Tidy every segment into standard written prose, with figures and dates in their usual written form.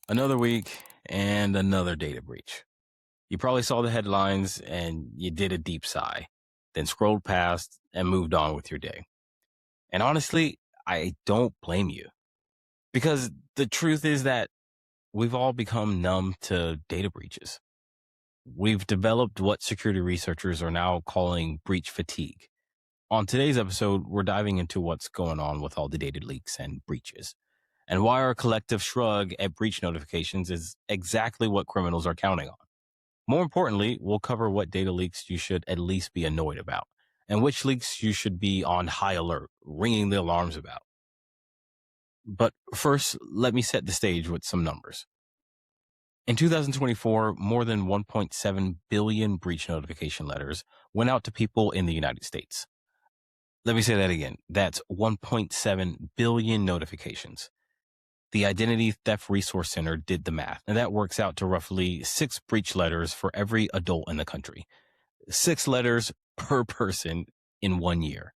Another week and another data breach. You probably saw the headlines and you did a deep sigh, then scrolled past and moved on with your day. And honestly, I don't blame you, because the truth is that we've all become numb to data breaches. We've developed what security researchers are now calling breach fatigue. On today's episode, we're diving into what's going on with all the data leaks and breaches, and why our collective shrug at breach notifications is exactly what criminals are counting on. More importantly, we'll cover what data leaks you should at least be annoyed about, and which leaks you should be on high alert, ringing the alarms about. But first, let me set the stage with some numbers. In 2024, more than 1.7 billion breach notification letters went out to people in the United States. Let me say that again. That's 1.7 billion notifications. The Identity Theft Resource Center did the math, and that works out to roughly 6 breach letters for every adult in the country. 6 letters per person in 1 year.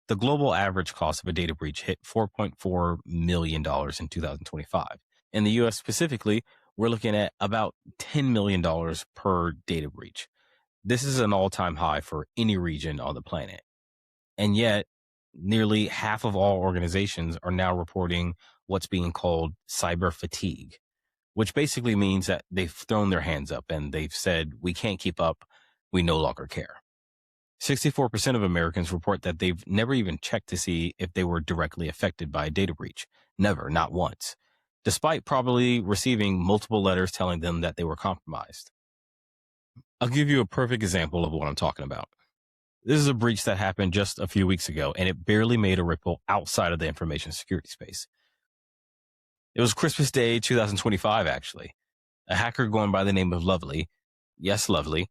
The global average cost of a data breach hit $4.4 million in 2025. In the US specifically, we're looking at about $10 million per data breach. This is an all-time high for any region on the planet. And yet, nearly half of all organizations are now reporting what's being called cyber fatigue, which basically means that they've thrown their hands up and they've said, we can't keep up, we no longer care. 64% of Americans report that they've never even checked to see if they were directly affected by a data breach. Never, not once, despite probably receiving multiple letters telling them that they were compromised. I'll give you a perfect example of what I'm talking about. This is a breach that happened just a few weeks ago, and it barely made a ripple outside of the information security space. It was Christmas Day 2025, actually. A hacker going by the name of Lovely, yes, Lovely,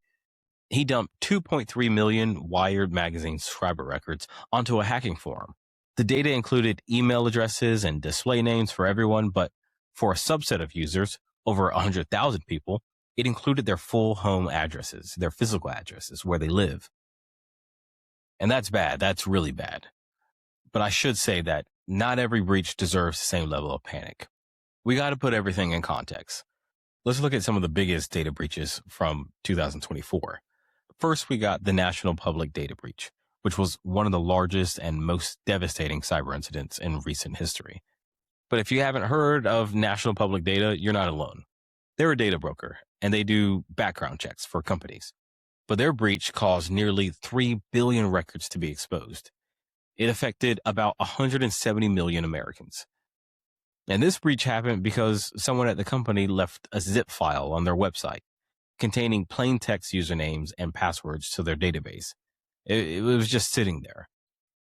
he dumped 2.3 million Wired magazine subscriber records onto a hacking forum. The data included email addresses and display names for everyone, but for a subset of users, over 100,000 people, it included their full home addresses, their physical addresses, where they live. And that's bad. That's really bad. But I should say that not every breach deserves the same level of panic. We got to put everything in context. Let's look at some of the biggest data breaches from 2024. First, we got the National Public Data Breach, which was one of the largest and most devastating cyber incidents in recent history. But if you haven't heard of National Public Data, you're not alone. They're a data broker, and they do background checks for companies. But their breach caused nearly 3 billion records to be exposed. It affected about 170 million Americans. And this breach happened because someone at the company left a zip file on their website containing plain text usernames and passwords to their database. It was just sitting there.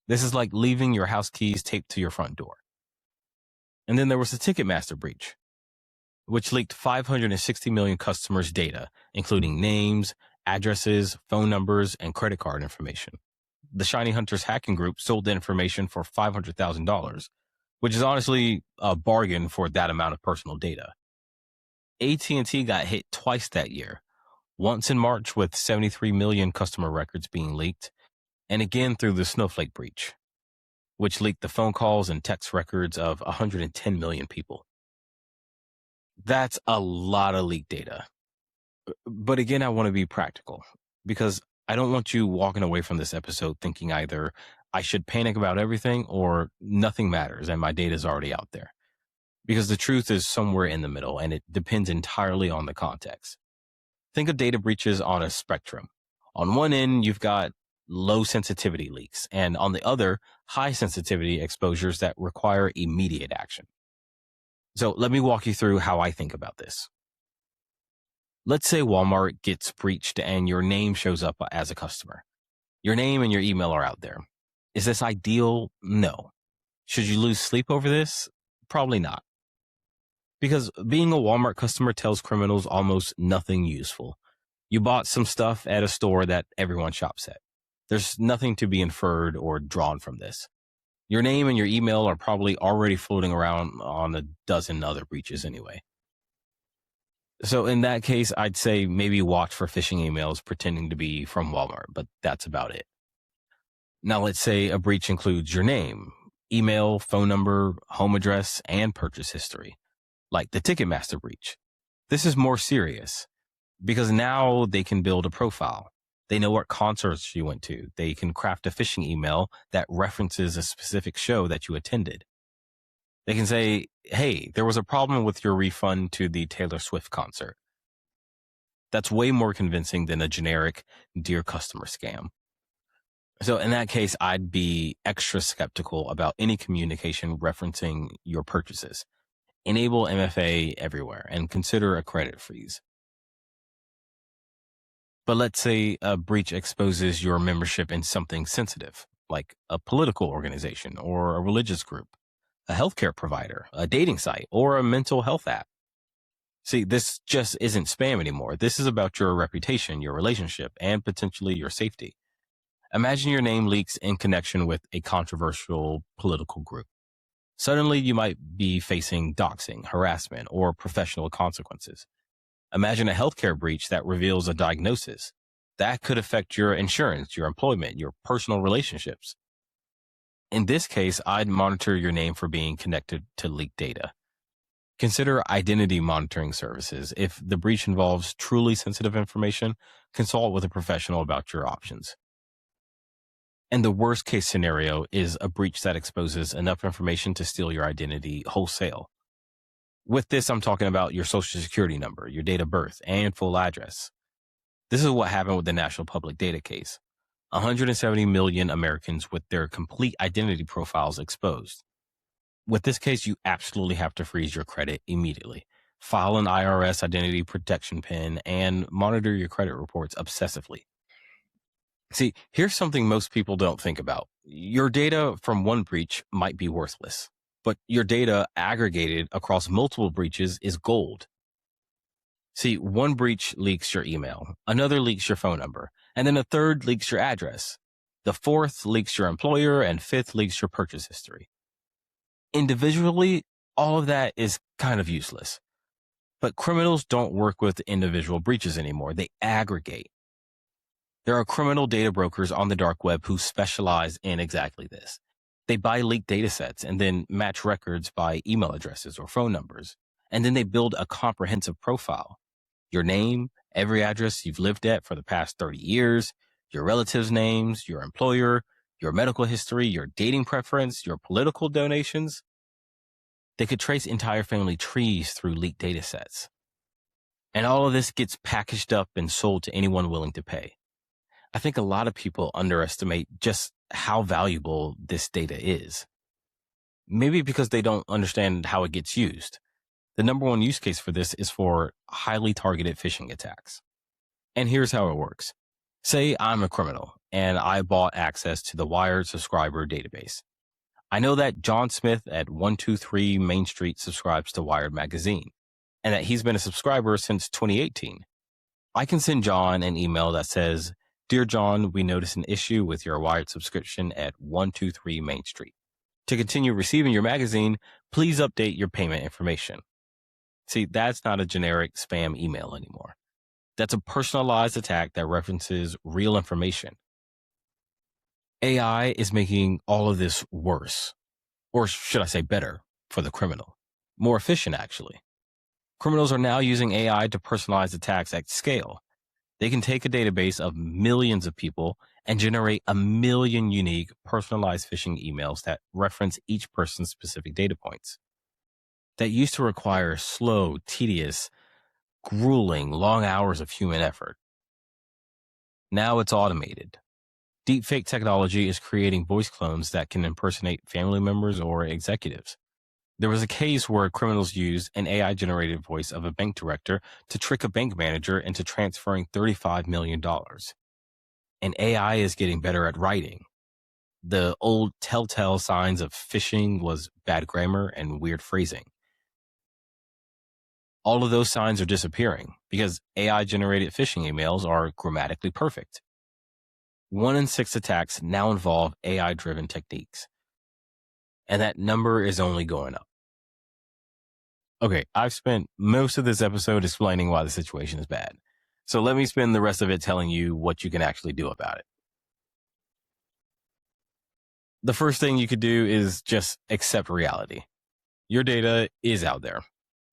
This is like leaving your house keys taped to your front door. And then there was the Ticketmaster breach, which leaked 560 million customers' data, including names, addresses, phone numbers, and credit card information. The Shiny Hunters hacking group sold the information for $500,000, which is honestly a bargain for that amount of personal data. AT&T got hit twice that year, once in March with 73 million customer records being leaked, and again through the Snowflake breach, which leaked the phone calls and text records of 110 million people. That's a lot of leaked data. But again, I want to be practical, because I don't want you walking away from this episode thinking either I should panic about everything or nothing matters and my data is already out there. Because the truth is somewhere in the middle, and it depends entirely on the context. Think of data breaches on a spectrum. On one end, you've got low sensitivity leaks, and on the other, high sensitivity exposures that require immediate action. So let me walk you through how I think about this. Let's say Walmart gets breached and your name shows up as a customer. Your name and your email are out there. Is this ideal? No. Should you lose sleep over this? Probably not. Because being a Walmart customer tells criminals almost nothing useful. You bought some stuff at a store that everyone shops at. There's nothing to be inferred or drawn from this. Your name and your email are probably already floating around on a dozen other breaches anyway. So in that case, I'd say maybe watch for phishing emails pretending to be from Walmart, but that's about it. Now, let's say a breach includes your name, email, phone number, home address, and purchase history, like the Ticketmaster breach. This is more serious because now they can build a profile. They know what concerts you went to. They can craft a phishing email that references a specific show that you attended. They can say, hey, there was a problem with your refund to the Taylor Swift concert. That's way more convincing than a generic Dear Customer scam. So in that case, I'd be extra skeptical about any communication referencing your purchases. Enable MFA everywhere and consider a credit freeze. But let's say a breach exposes your membership in something sensitive, like a political organization or a religious group, a healthcare provider, a dating site, or a mental health app. See, this just isn't spam anymore. This is about your reputation, your relationship, and potentially your safety. Imagine your name leaks in connection with a controversial political group. Suddenly, you might be facing doxing, harassment, or professional consequences. Imagine a healthcare breach that reveals a diagnosis. That could affect your insurance, your employment, your personal relationships. In this case, I'd monitor your name for being connected to leaked data. Consider identity monitoring services. If the breach involves truly sensitive information, consult with a professional about your options. And the worst case scenario is a breach that exposes enough information to steal your identity wholesale. With this, I'm talking about your social security number, your date of birth, and full address. This is what happened with the National Public Data case. 170 million Americans with their complete identity profiles exposed. With this case, you absolutely have to freeze your credit immediately. File an IRS identity protection PIN and monitor your credit reports obsessively. See, here's something most people don't think about. Your data from one breach might be worthless, but your data aggregated across multiple breaches is gold. See, one breach leaks your email, another leaks your phone number, and then a third leaks your address. The fourth leaks your employer, and fifth leaks your purchase history. Individually, all of that is kind of useless. But criminals don't work with individual breaches anymore. They aggregate. There are criminal data brokers on the dark web who specialize in exactly this. They buy leaked data sets and then match records by email addresses or phone numbers. And then they build a comprehensive profile. Your name, every address you've lived at for the past 30 years, your relatives' names, your employer, your medical history, your dating preference, your political donations. They could trace entire family trees through leaked data sets. And all of this gets packaged up and sold to anyone willing to pay. I think a lot of people underestimate just how valuable this data is. Maybe because they don't understand how it gets used. The number one use case for this is for highly targeted phishing attacks. And here's how it works. Say I'm a criminal and I bought access to the Wired subscriber database. I know that John Smith at 123 Main Street subscribes to Wired magazine and that he's been a subscriber since 2018. I can send John an email that says, "Dear John, we noticed an issue with your Wired subscription at 123 Main Street. To continue receiving your magazine, please update your payment information." See, that's not a generic spam email anymore. That's a personalized attack that references real information. AI is making all of this worse, or should I say better, for the criminal. More efficient, actually. Criminals are now using AI to personalize attacks at scale. They can take a database of millions of people and generate 1 million unique personalized phishing emails that reference each person's specific data points. That used to require slow, tedious, grueling, long hours of human effort. Now it's automated. Deepfake technology is creating voice clones that can impersonate family members or executives. There was a case where criminals used an AI-generated voice of a bank director to trick a bank manager into transferring $35 million. And AI is getting better at writing. The old telltale signs of phishing was bad grammar and weird phrasing. All of those signs are disappearing because AI-generated phishing emails are grammatically perfect. 1 in 6 attacks now involve AI-driven techniques. And that number is only going up. Okay, I've spent most of this episode explaining why the situation is bad. So let me spend the rest of it telling you what you can actually do about it. The first thing you could do is just accept reality. Your data is out there,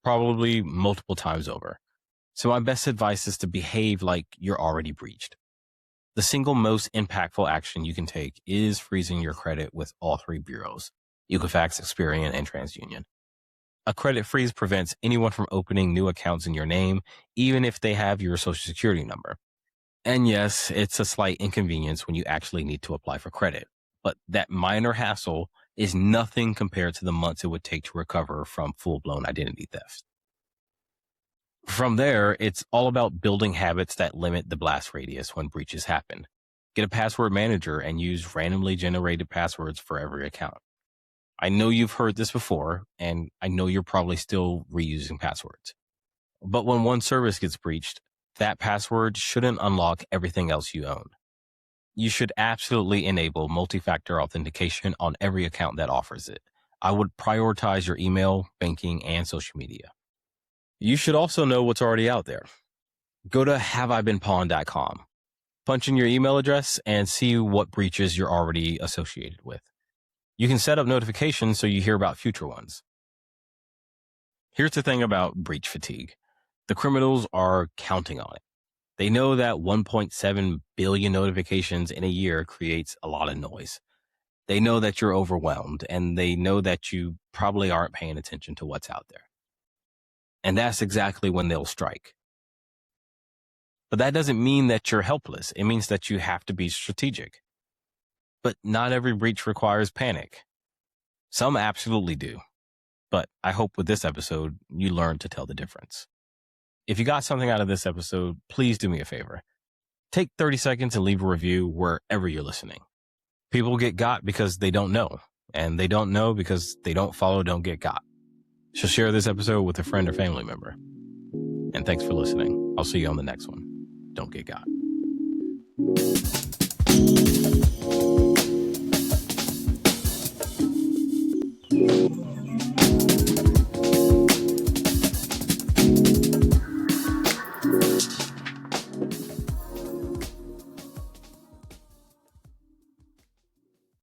probably multiple times over. So my best advice is to behave like you're already breached. The single most impactful action you can take is freezing your credit with all three bureaus, Equifax, Experian, and TransUnion. A credit freeze prevents anyone from opening new accounts in your name, even if they have your social security number. And yes, it's a slight inconvenience when you actually need to apply for credit, but that minor hassle is nothing compared to the months it would take to recover from full-blown identity theft. From there, it's all about building habits that limit the blast radius when breaches happen. Get a password manager and use randomly generated passwords for every account. I know you've heard this before, and I know you're probably still reusing passwords. But when one service gets breached, that password shouldn't unlock everything else you own. You should absolutely enable multi-factor authentication on every account that offers it. I would prioritize your email, banking, and social media. You should also know what's already out there. Go to haveibeenpawned.com. Punch in your email address and see what breaches you're already associated with. You can set up notifications so you hear about future ones. Here's the thing about breach fatigue. The criminals are counting on it. They know that 1.7 billion notifications in a year creates a lot of noise. They know that you're overwhelmed, and they know that you probably aren't paying attention to what's out there. And that's exactly when they'll strike. But that doesn't mean that you're helpless. It means that you have to be strategic. But not every breach requires panic. Some absolutely do. But I hope with this episode, you learn to tell the difference. If you got something out of this episode, please do me a favor. Take 30 seconds and leave a review wherever you're listening. People get got because they don't know, and they don't know because they don't follow Don't Get Got. So share this episode with a friend or family member. And thanks for listening. I'll see you on the next one. Don't Get Got.